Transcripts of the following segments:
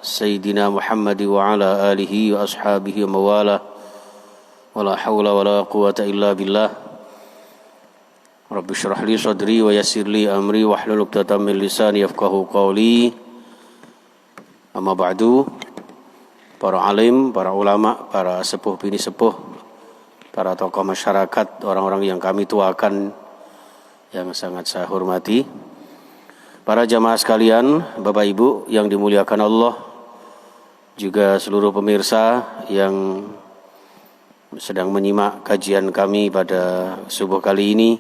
سيدنا محمد وعلى آله وأصحابه ومواله ولا حول ولا قوة إلا بالله رب اشرح لي صدري ويسر لي أمري واحلل عقدة من لساني يفقهوا قولي أما بعد. Para alim, para ulama, para sepuh bini sepuh, para tokoh masyarakat, orang-orang yang kami tuakan yang sangat saya hormati, para jamaah sekalian, Bapak Ibu yang dimuliakan Allah, juga seluruh pemirsa yang sedang menyimak kajian kami pada subuh kali ini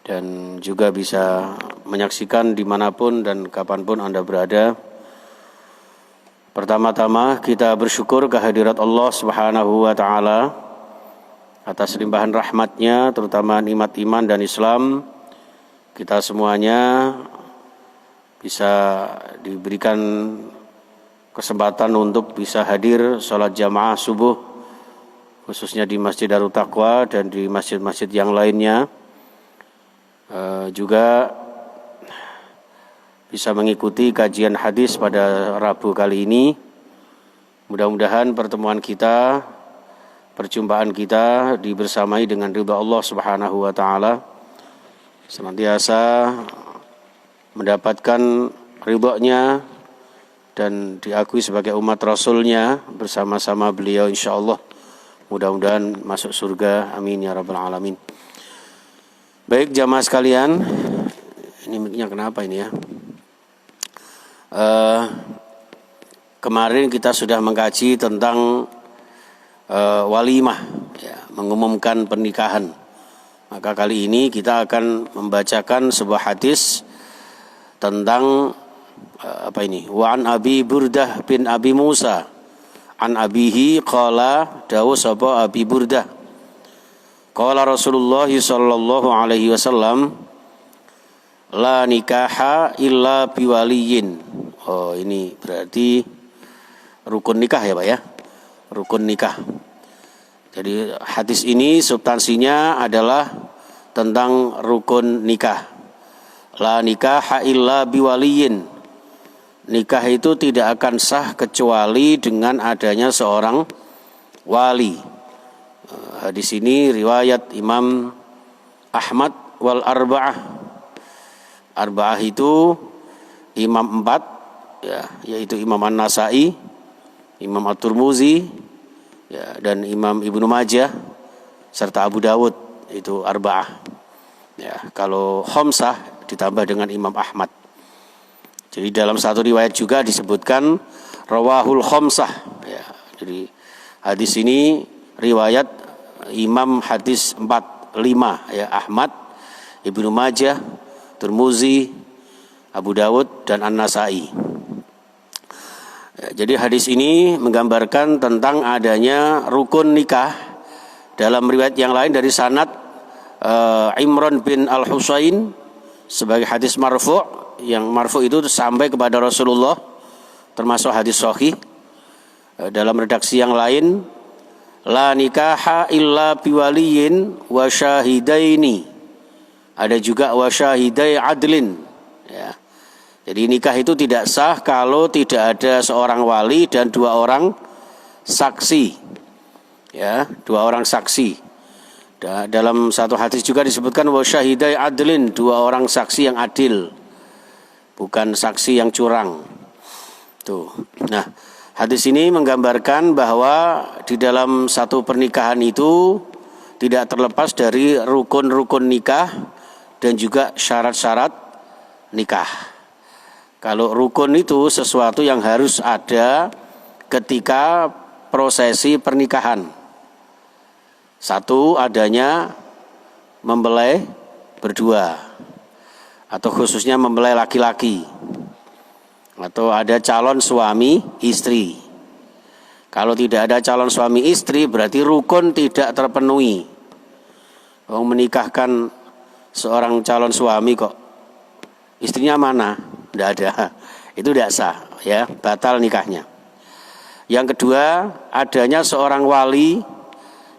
dan juga bisa menyaksikan dimanapun dan kapanpun Anda berada. Pertama-tama kita bersyukur kehadirat Allah Subhanahu wa Ta'ala atas limpahan rahmatnya, terutama nikmat iman dan Islam. Kita semuanya bisa diberikan kesempatan untuk bisa hadir sholat jamaah subuh, khususnya di Masjid Darut Taqwa dan di masjid-masjid yang lainnya. Juga bisa mengikuti kajian hadis pada Rabu kali ini. Mudah-mudahan pertemuan kita, perjumpaan kita dibersamai dengan ridha Allah Subhanahu wa Ta'ala, senantiasa mendapatkan ridha-Nya dan diakui sebagai umat Rasul-Nya bersama-sama beliau insyaallah. Mudah-mudahan masuk surga, amin ya rabbal alamin. Baik jamaah sekalian, ini mic-nya kenapa ini ya? Kemarin kita sudah mengkaji tentang walimah, ya, mengumumkan pernikahan. Maka kali ini kita akan membacakan sebuah hadis tentang wa an Abi Burdah bin Abi Musa an abihi qala dawu sapa Abi Burdah qala Rasulullah sallallahu alaihi wasallam la nikaha illa biwaliyin. Oh, ini berarti rukun nikah ya Pak ya, rukun nikah. Jadi hadis ini substansinya adalah tentang rukun nikah. La nikaha illa biwaliyin. Nikah itu tidak akan sah kecuali dengan adanya seorang wali. Hadis ini riwayat Imam Ahmad wal arba'ah. Arba'ah itu imam 4 ya, yaitu Imam An-Nasa'i, Imam At-Tirmidzi ya, dan Imam Ibnu Majah serta Abu Dawud, itu arba'ah. Ya, kalau khamsah ditambah dengan Imam Ahmad. Jadi dalam satu riwayat juga disebutkan rawahul khamsah ya. Jadi hadis ini riwayat Imam hadis 4, 5 ya, Ahmad, Ibnu Majah, Tirmidzi, Abu Dawud dan An-Nasa'i. Ya, jadi hadis ini menggambarkan tentang adanya rukun nikah. Dalam riwayat yang lain dari sanad Imran bin Al-Husain sebagai hadis marfu', yang marfu' itu sampai kepada Rasulullah, termasuk hadis sahih. Dalam redaksi yang lain, la nikaha illa biwaliyin wa syahidaini. Ada juga wa syahidai adlin ya. Jadi nikah itu tidak sah kalau tidak ada seorang wali dan 2 orang saksi. Ya, 2 orang saksi. Dalam satu hadis juga disebutkan wa syahidai adlin, 2 orang saksi yang adil, bukan saksi yang curang. Tuh. Nah, hadis ini menggambarkan bahwa di dalam satu pernikahan itu tidak terlepas dari rukun-rukun nikah dan juga syarat-syarat nikah. Kalau rukun itu sesuatu yang harus ada ketika prosesi pernikahan. Satu, adanya mempelai berdua, atau khususnya mempelai laki-laki, atau ada calon suami istri. Kalau tidak ada calon suami istri berarti rukun tidak terpenuhi. Menikahkan seorang calon suami kok istrinya mana? Tidak ada. Itu tidak sah ya, batal nikahnya. Yang kedua, adanya seorang wali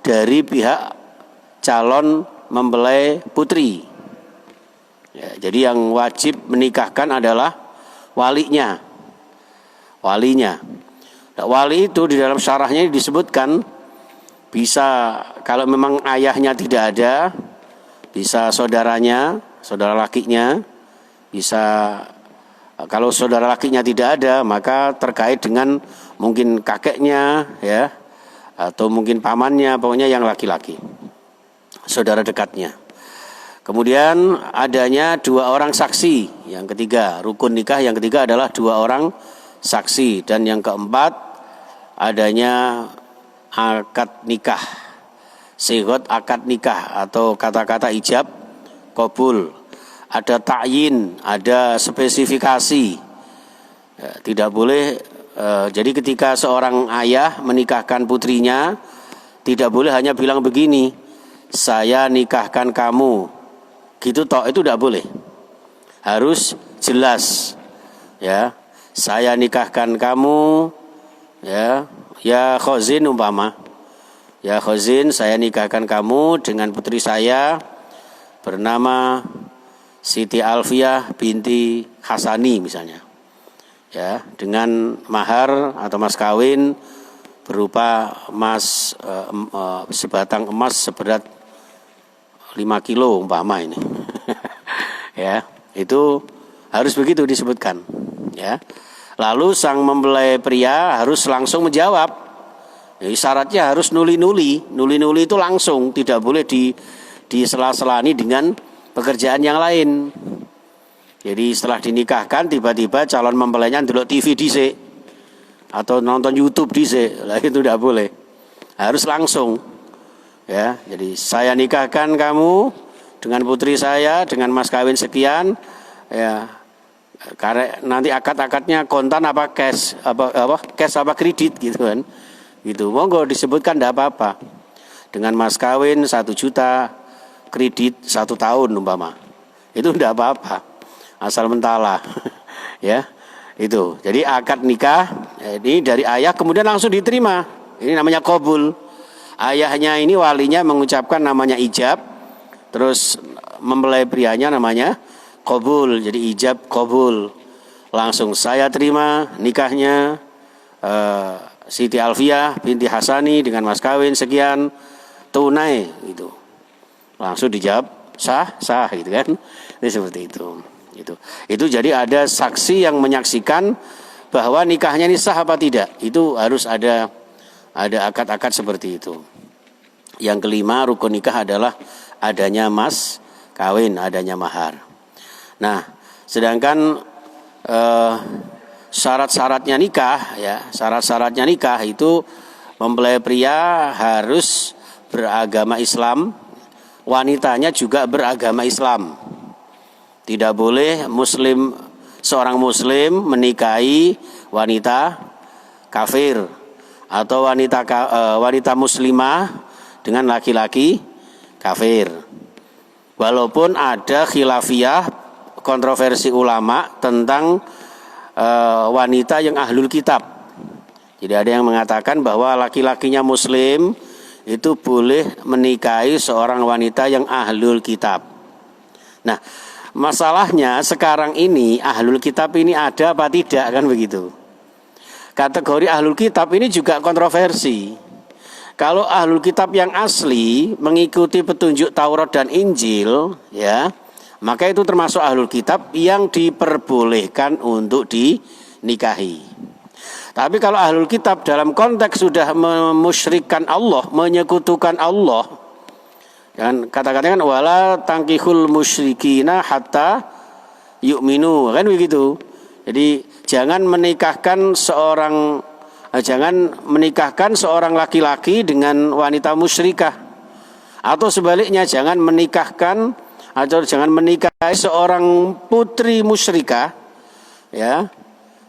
dari pihak calon mempelai putri. Ya, jadi yang wajib menikahkan adalah walinya. walinya. Nah, wali itu di dalam syarahnya disebutkan bisa kalau memang ayahnya tidak ada, bisa saudaranya, saudara lakinya, bisa kalau saudara lakinya tidak ada maka terkait dengan mungkin kakeknya ya, atau mungkin pamannya, pokoknya yang laki-laki, saudara dekatnya. Kemudian adanya 2 orang saksi, yang ketiga rukun nikah yang ketiga adalah 2 orang saksi, dan yang keempat adanya akad nikah, sigot akad nikah atau kata-kata ijab qabul, ada ta'yin, ada spesifikasi. Ya, tidak boleh jadi ketika seorang ayah menikahkan putrinya tidak boleh hanya bilang begini, saya nikahkan kamu, gitu toh, itu tidak boleh. Harus jelas ya, saya nikahkan kamu ya Khazin umpama, ya Khazin, saya nikahkan kamu dengan putri saya bernama Siti Alfiah binti Hasani misalnya, ya, dengan mahar atau mas kawin berupa emas sebatang emas seberat 5 kilo umpama ini. Ya, itu harus begitu disebutkan ya. Lalu sang mempelai pria harus langsung menjawab. Jadi syaratnya harus nuli-nuli itu langsung, tidak boleh disela-selani dengan pekerjaan yang lain. Jadi setelah dinikahkan tiba-tiba calon mempelainya ndelok TV dhisik atau nonton YouTube dhisik, lah itu tidak boleh. Harus langsung. Ya, jadi saya nikahkan kamu dengan putri saya dengan mas kawin sekian, ya. Karena nanti akad-akadnya kontan apa cash, cash apa kredit gitu kan. Gitu. Monggo disebutkan tidak apa-apa. Dengan mas kawin 1 juta, kredit 1 tahun umpama. Itu tidak apa-apa. Asal mentala. Ya. Itu. Jadi akad nikah ini dari ayah kemudian langsung diterima. Ini namanya qabul. Ayahnya ini walinya mengucapkan namanya ijab, terus mempelai prianya namanya qabul. Jadi ijab qabul. Langsung saya terima nikahnya Siti Alfiah binti Hasani dengan mas kawin sekian tunai gitu. Langsung dijawab sah gitu kan. Ini seperti itu. Itu jadi ada saksi yang menyaksikan bahwa nikahnya ini sah apa tidak. Itu harus ada akad-akad seperti itu. Yang kelima rukun nikah adalah adanya mas kawin, adanya mahar. Nah, sedangkan syarat-syaratnya nikah itu mempelai pria harus beragama Islam, wanitanya juga beragama Islam. Tidak boleh seorang muslim menikahi wanita kafir atau wanita muslimah dengan laki-laki kafir. Walaupun ada khilafiyah, kontroversi ulama tentang wanita yang ahlul kitab. Jadi ada yang mengatakan bahwa laki-lakinya muslim itu boleh menikahi seorang wanita yang ahlul kitab. Nah, masalahnya sekarang ini ahlul kitab ini ada apa tidak, kan begitu. Kategori ahlul kitab ini juga kontroversi. Kalau ahlul kitab yang asli mengikuti petunjuk Taurat dan Injil, ya, maka itu termasuk ahlul kitab yang diperbolehkan untuk dinikahi. Tapi kalau ahlul kitab dalam konteks sudah memusyrikkan Allah, menyekutukan Allah, kan kata-kata kan wala tangkihul musyrikina hatta yu'minu, kan begitu. Jadi jangan menikahkan seorang laki-laki dengan wanita musyrikah, atau sebaliknya jangan menikahi seorang putri musyrikah, ya,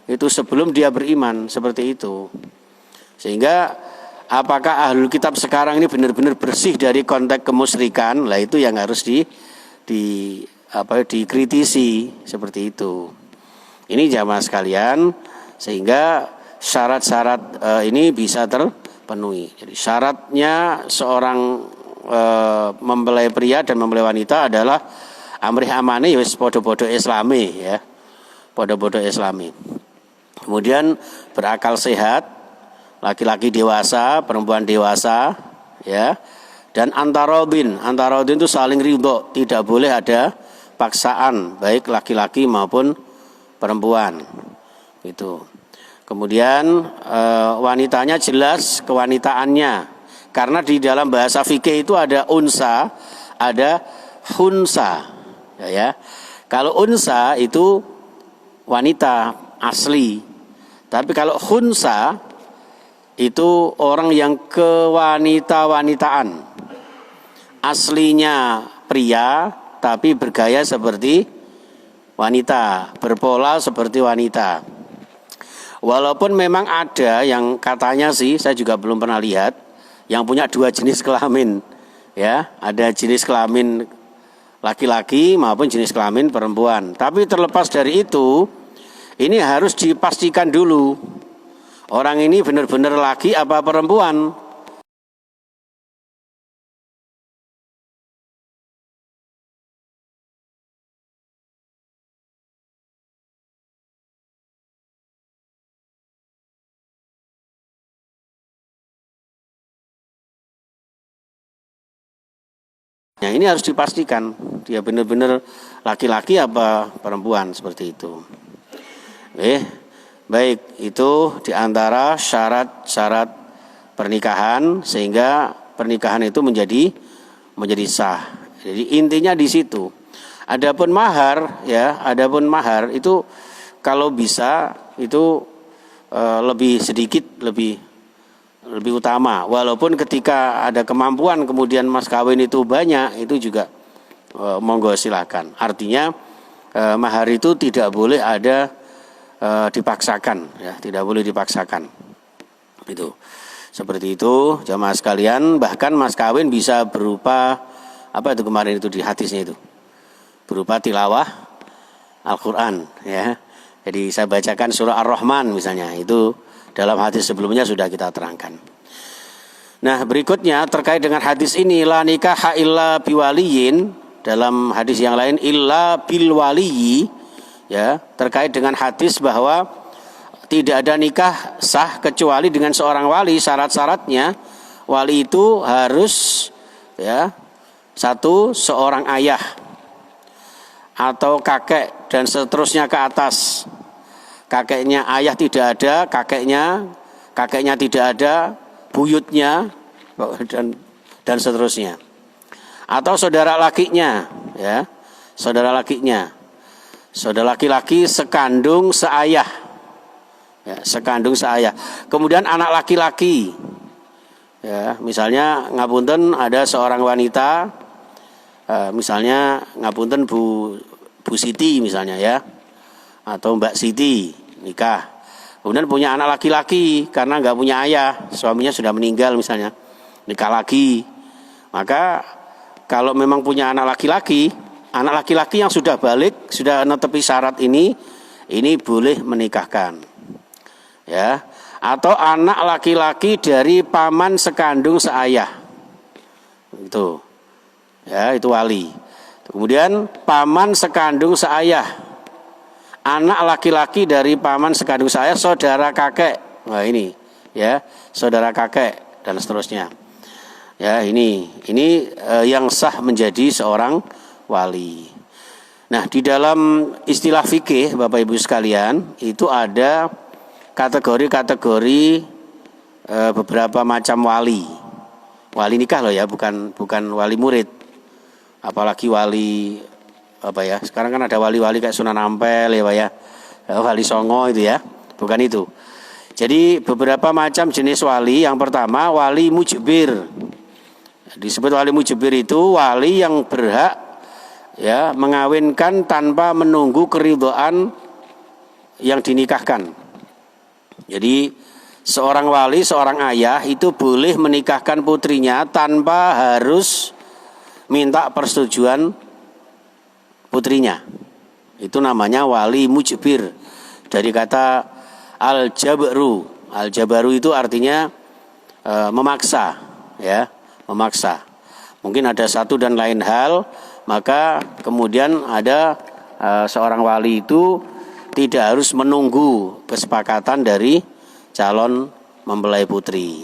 itu sebelum dia beriman, seperti itu. Sehingga apakah ahlul kitab sekarang ini benar-benar bersih dari konteks kemusyrikan? Lah itu yang harus dikritisi, seperti itu. Ini jamaah sekalian, sehingga syarat-syarat ini bisa terpenuhi. Jadi syaratnya seorang mempelai pria dan mempelai wanita adalah amrih amane wis padha-padha islami, ya. Padha-padha islami. kemudian berakal sehat, laki-laki dewasa, perempuan dewasa, ya. Dan antarodin itu saling ridho, tidak boleh ada paksaan baik laki-laki maupun perempuan. Itu. Kemudian wanitanya jelas kewanitaannya. Karena di dalam bahasa fikih itu ada unsa, ada khunsa. Ya. Kalau unsa itu wanita asli. Tapi kalau khunsa itu orang yang kewanita-wanitaan. Aslinya pria tapi bergaya seperti wanita, berpola seperti wanita. Walaupun memang ada yang katanya sih, saya juga belum pernah lihat, yang punya dua jenis kelamin. Ya, ada jenis kelamin laki-laki maupun jenis kelamin perempuan. Tapi terlepas dari itu, ini harus dipastikan dulu. Orang ini benar-benar laki apa perempuan? Nah, ini harus dipastikan dia benar-benar laki-laki apa perempuan, seperti itu. Baik, itu diantara syarat-syarat pernikahan sehingga pernikahan itu menjadi sah. Jadi intinya di situ. Adapun mahar itu kalau bisa itu lebih sedikit, lebih utama. Walaupun ketika ada kemampuan kemudian mas kawin itu banyak, itu juga monggo silakan. Artinya mahar itu tidak boleh ada dipaksakan, ya, tidak boleh dipaksakan. Itu seperti itu jamaah sekalian. Bahkan mas kawin bisa berupa apa itu kemarin itu di hadisnya itu, berupa tilawah Al-Quran, ya. Jadi saya bacakan surah Ar-Rahman misalnya, itu dalam hadis sebelumnya sudah kita terangkan. Nah, berikutnya terkait dengan hadis ini, la nikaha illa biwaliyin, dalam hadis yang lain illa bil waliyi, ya, terkait dengan hadis bahwa tidak ada nikah sah kecuali dengan seorang wali. Syarat-syaratnya wali itu harus, ya, satu, seorang ayah atau kakek dan seterusnya ke atas. Kakeknya ayah tidak ada, kakeknya tidak ada, buyutnya dan seterusnya. Atau saudara lakinya, ya, saudara lakinya, saudara laki-laki sekandung seayah, ya, sekandung seayah. Kemudian anak laki-laki, ya, misalnya ngapunten ada seorang wanita, misalnya ngapunten Bu Siti misalnya, ya, atau Mbak Siti nikah, kemudian punya anak laki-laki karena nggak punya ayah, suaminya sudah meninggal misalnya, nikah lagi. Maka kalau memang punya anak laki-laki yang sudah balik, sudah netepi syarat ini boleh menikahkan, ya. Atau anak laki-laki dari paman sekandung seayah, itu, ya, itu wali. Kemudian paman sekandung seayah, anak laki-laki dari paman sekandung seayah, saudara kakek, nah ini, ya, saudara kakek dan seterusnya. Ya, ini yang sah menjadi seorang wali. Nah, di dalam istilah fikih Bapak Ibu sekalian, itu ada kategori-kategori beberapa macam wali. Wali nikah loh, ya, bukan wali murid. Apalagi wali apa, ya? Sekarang kan ada wali-wali kayak Sunan Ampel, ya, Pak, ya. Wali Songo itu, ya. Bukan itu. Jadi beberapa macam jenis wali. Yang pertama wali mujbir. Disebut wali mujbir itu wali yang berhak, ya, mengawinkan tanpa menunggu keridhaan yang dinikahkan. Jadi seorang wali, seorang ayah itu boleh menikahkan putrinya tanpa harus minta persetujuan putrinya. Itu namanya wali mujbir, dari kata al-jabru. Al-jabru itu artinya memaksa, ya, memaksa. Mungkin ada satu dan lain hal, maka kemudian ada seorang wali itu tidak harus menunggu kesepakatan dari calon mempelai putri.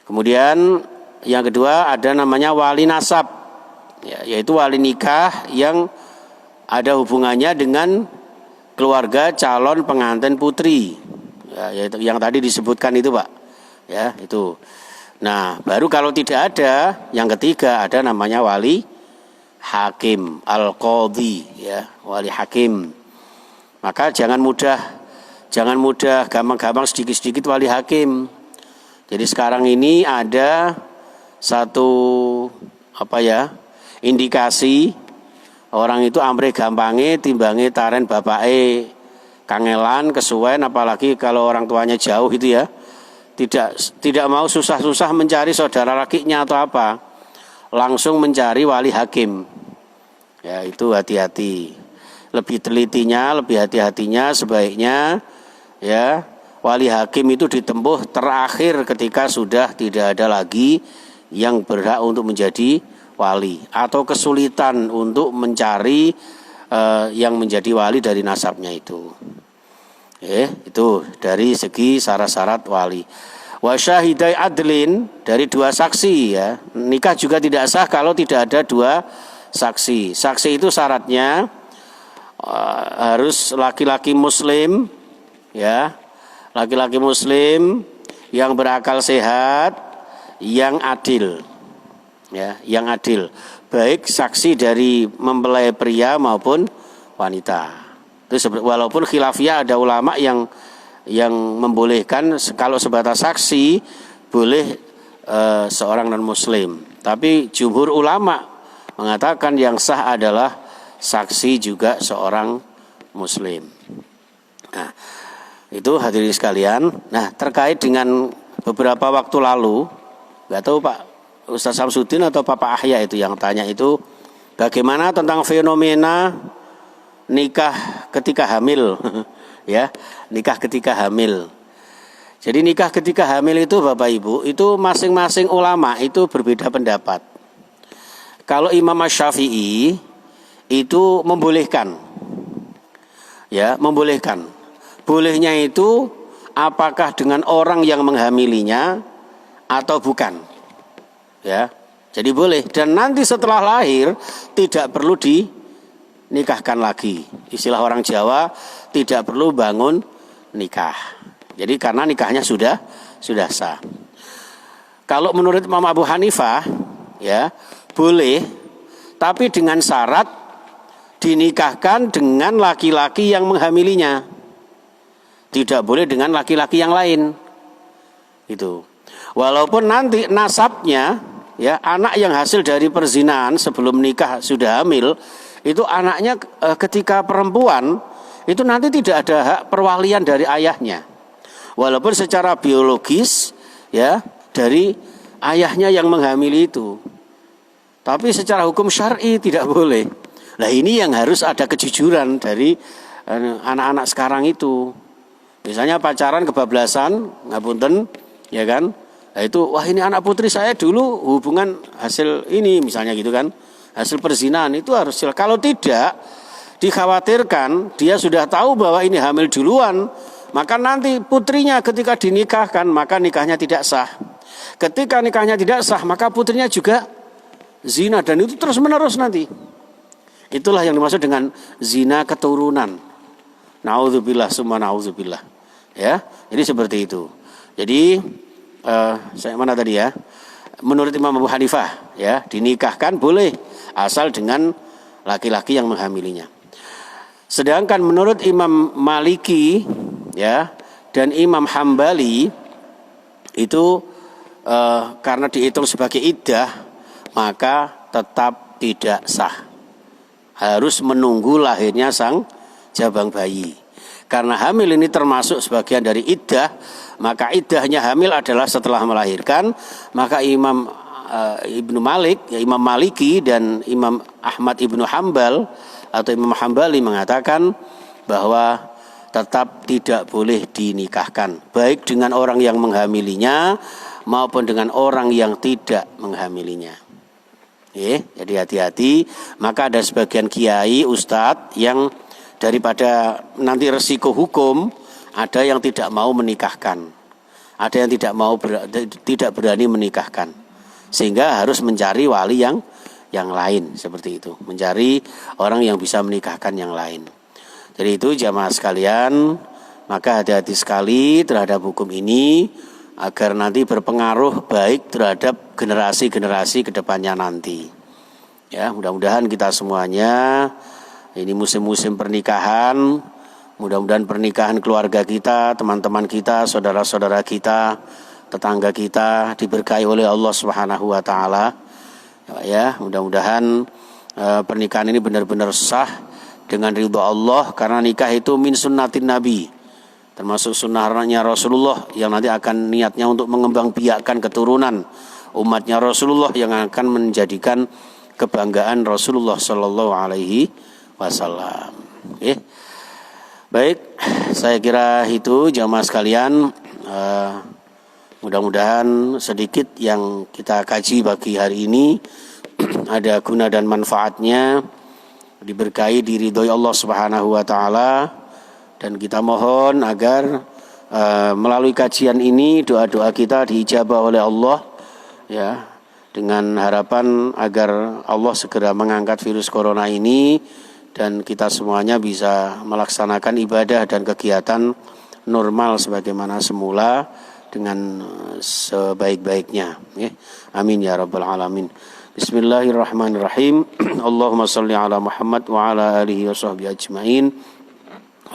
Kemudian yang kedua ada namanya wali nasab, ya, yaitu wali nikah yang ada hubungannya dengan keluarga calon pengantin putri, ya, yaitu yang tadi disebutkan itu Pak, ya itu. Nah baru kalau tidak ada, yang ketiga ada namanya wali hakim, al-qadhi, ya, wali hakim. Maka jangan mudah gampang-gampang sedikit-sedikit wali hakim. Jadi sekarang ini ada satu indikasi orang itu amre gampange timbange taren bapake kangelan kesuwen, apalagi kalau orang tuanya jauh itu ya. Tidak mau susah-susah mencari saudara lakinya atau apa. Langsung mencari wali hakim. Ya, itu hati-hati. Lebih telitinya, lebih hati-hatinya sebaiknya ya wali hakim itu ditempuh terakhir ketika sudah tidak ada lagi yang berhak untuk menjadi wali atau kesulitan untuk mencari yang menjadi wali dari nasabnya itu. Itu dari segi syarat-syarat wali. Wa syahidai adlin, dari dua saksi ya. Nikah juga tidak sah kalau tidak ada dua saksi. Saksi itu syaratnya harus laki-laki muslim, ya, laki-laki muslim yang berakal sehat, yang adil, ya, yang adil, baik saksi dari mempelai pria maupun wanita. Itu walaupun khilafiyah ada ulama yang membolehkan kalau sebatas saksi boleh seorang non muslim, tapi jumhur ulama mengatakan yang sah adalah saksi juga seorang muslim. Nah, itu hadirin sekalian. Nah, terkait dengan beberapa waktu lalu, nggak tahu Pak Ustaz Samsudin atau Papa Ahya itu yang tanya itu, bagaimana tentang fenomena nikah ketika hamil, ya, nikah ketika hamil. Jadi nikah ketika hamil itu Bapak Ibu, itu masing-masing ulama itu berbeda pendapat. Kalau Imam Asy-Syafi'i itu membolehkan, ya, membolehkan. Bolehnya itu apakah dengan orang yang menghamilinya atau bukan, ya. Jadi boleh, dan nanti setelah lahir tidak perlu dinikahkan lagi. Istilah orang Jawa, tidak perlu bangun nikah. Jadi karena nikahnya sudah sah. Kalau menurut Imam Abu Hanifah, ya, boleh, tapi dengan syarat dinikahkan dengan laki-laki yang menghamilinya. Tidak boleh dengan laki-laki yang lain. Itu. Walaupun nanti nasabnya, ya, anak yang hasil dari perzinahan sebelum nikah sudah hamil, itu anaknya ketika perempuan itu nanti tidak ada hak perwalian dari ayahnya. Walaupun secara biologis, ya, dari ayahnya yang menghamili itu. Tapi secara hukum syar'i tidak boleh. Nah ini yang harus ada kejujuran dari anak-anak sekarang itu. Misalnya pacaran kebablasan, ngapunten, ya kan? Nah itu, wah ini anak putri saya dulu hubungan hasil ini, misalnya gitu kan, hasil perzinahan, itu harus silakan. Kalau tidak, dikhawatirkan dia sudah tahu bahwa ini hamil duluan, maka nanti putrinya ketika dinikahkan, maka nikahnya tidak sah. Ketika nikahnya tidak sah, maka putrinya juga zina, dan itu terus menerus nanti. Itulah yang dimaksud dengan zina keturunan. Naudzubillah summa naudzubillah. Ya, jadi seperti itu. Jadi saya mana tadi ya? Menurut Imam Abu Hanifah, ya, dinikahkan boleh asal dengan laki-laki yang menghamilinya. Sedangkan menurut Imam Maliki, ya, dan Imam Hambali itu karena dihitung sebagai iddah, maka tetap tidak sah. Harus menunggu lahirnya sang jabang bayi. Karena hamil ini termasuk sebagian dari iddah, maka iddahnya hamil adalah setelah melahirkan. Maka Imam Ibnu Malik, ya, Imam Maliki dan Imam Ahmad Ibnu Hambal atau Imam Hambali mengatakan bahwa tetap tidak boleh dinikahkan, baik dengan orang yang menghamilinya maupun dengan orang yang tidak menghamilinya. Jadi hati-hati. Maka ada sebagian kiai, ustadz yang daripada nanti resiko hukum, ada yang tidak mau menikahkan, ada yang tidak berani menikahkan, sehingga harus mencari wali yang lain, seperti itu, mencari orang yang bisa menikahkan yang lain. Jadi itu jamaah sekalian, maka hati-hati sekali terhadap hukum ini agar nanti berpengaruh baik terhadap generasi-generasi kedepannya nanti. Ya, mudah-mudahan kita semuanya, ini musim-musim pernikahan, mudah-mudahan pernikahan keluarga kita, teman-teman kita, saudara-saudara kita, tetangga kita diberkahi oleh Allah Subhanahu wa taala. Ya, mudah-mudahan pernikahan ini benar-benar sah dengan ridha Allah, karena nikah itu min sunnatin Nabi, termasuk sunnahnya Rasulullah yang nanti akan niatnya untuk mengembangbiakkan keturunan umatnya Rasulullah yang akan menjadikan kebanggaan Rasulullah Sallallahu Alaihi Wasallam. Baik, saya kira itu jamaah sekalian. Mudah-mudahan sedikit yang kita kaji pagi hari ini ada guna dan manfaatnya, diberkahi diridhoi Allah Subhanahu wa taala, dan kita mohon agar melalui kajian ini doa-doa kita diijabah oleh Allah, ya, dengan harapan agar Allah segera mengangkat virus corona ini dan kita semuanya bisa melaksanakan ibadah dan kegiatan normal sebagaimana semula dengan sebaik-baiknya. Amin ya rabbal alamin. Bismillahirrahmanirrahim. Allahumma salli ala Muhammad wa ala alihi wa sahbihi ajma'in.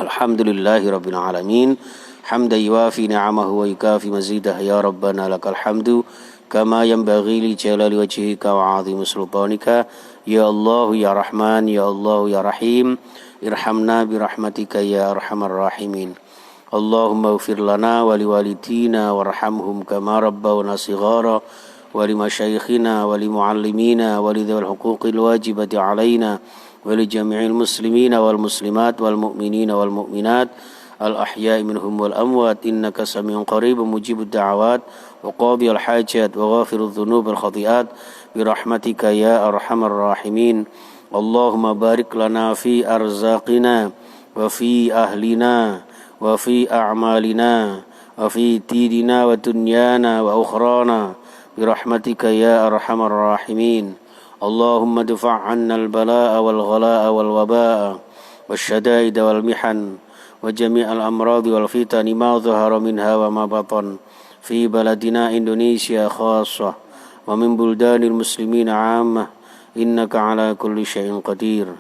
Alhamdulillahi rabbil alamin. Hamdan yuwafi ni'amahu wa yukafi mazidah. Ya Rabbana lakal hamdu kama yanbaghi li jalali wajhika wa 'azimi sultanika. Ya Allah ya Rahman, ya Allah ya Rahim, irhamna bi rahmatika ya arhamar rahimin. Allahumma ighfir lana wa liwalidina warhamhum kama rabbawna shighara, wa limasyayikhina wa limuallimina wa lidzil huquqil wajibati alaina wa li jami'il muslimina wal muslimat wal mu'minina wal mu'minat al ahya'i minhum wal amwat, innaka samiun qaribun mujibud da'awat wa qadiyal hajat wa ghafirudz dzunub wal khati'at bi rahmatika ya arhamar rahimin. Allahumma barik lana fi arzaqina wa fi ahlina wa fi a'malina wa fi tidina wa dunyana wa ukhrana bi rahmatika ya arhamar rahimin. Allahumma dfa' 'anna al-balaa'a wal ghalaa'a wal wabaa'a wasyadaa'ida wal mihan wa jami'al amradi wal fitani ma dhahara minha wa ma batan fi baladina Indonesia khassah wa min buldanil muslimina 'ammah, innaka 'ala kulli syai'in qadir.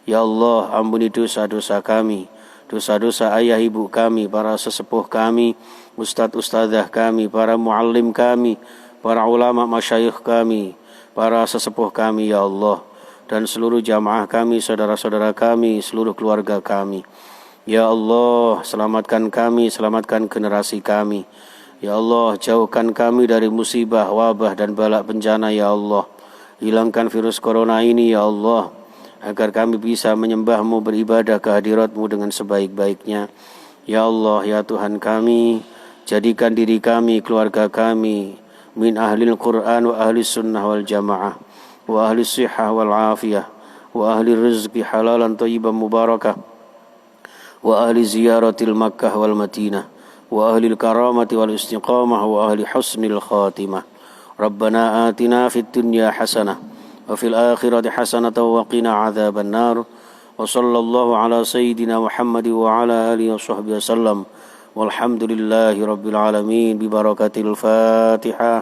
Ya Allah, ampuni dosa-dosa kami, dosa-dosa ayah ibu kami, para sesepuh kami, ustadz-ustadzah kami, para muallim kami, para ulama masyayikh kami, para sesepuh kami ya Allah, dan seluruh jamaah kami, saudara-saudara kami, seluruh keluarga kami. Ya Allah, selamatkan kami, selamatkan generasi kami. Ya Allah, jauhkan kami dari musibah, wabah dan balak bencana ya Allah. Hilangkan virus corona ini ya Allah, agar kami bisa menyembah-Mu, beribadah ke hadirat-Mu dengan sebaik-baiknya. Ya Allah, ya Tuhan kami, jadikan diri kami, keluarga kami min ahlil Qur'an wa ahli sunnah wal jamaah wa ahli sihah wal afiyah wa ahli rizqi halalan thayyiban mubarakah wa ahli ziyaratil Makkah wal Madinah wa ahli karamati wal istiqamah wa ahli husnil khatimah. Rabbana atina fid dunya hasanah wa fil akhirati hasanatan wa qina adzaban nar. Wa sallallahu ala sayyidina Muhammad wa ala alihi wa sahbihi wasallam. Walhamdulillahi rabbil alamin bi barakatil Fatihah.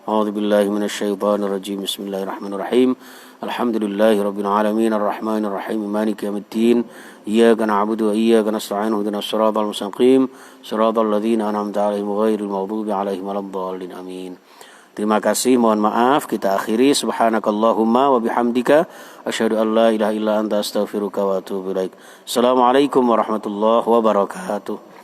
A'udzu billahi minasy syaithanir rajim. Bismillahirrahmanirrahim. Alhamdulillahi rabbil alamin arrahmanir rahim maliki yaumiddin. Iyyaka na'budu wa iyyaka nasta'in ihdinas siratal mustaqim siratal ladzina an'amta 'alaihim ghairil maghdubi 'alaihim waladdallin. Amin. Terima kasih, mohon maaf, kita akhiri. Subhanakallahumma wa bihamdika asyhadu an la ilaha illa anta astaghfiruka wa atubu ilaik. Assalamualaikum warahmatullahi wabarakatuh.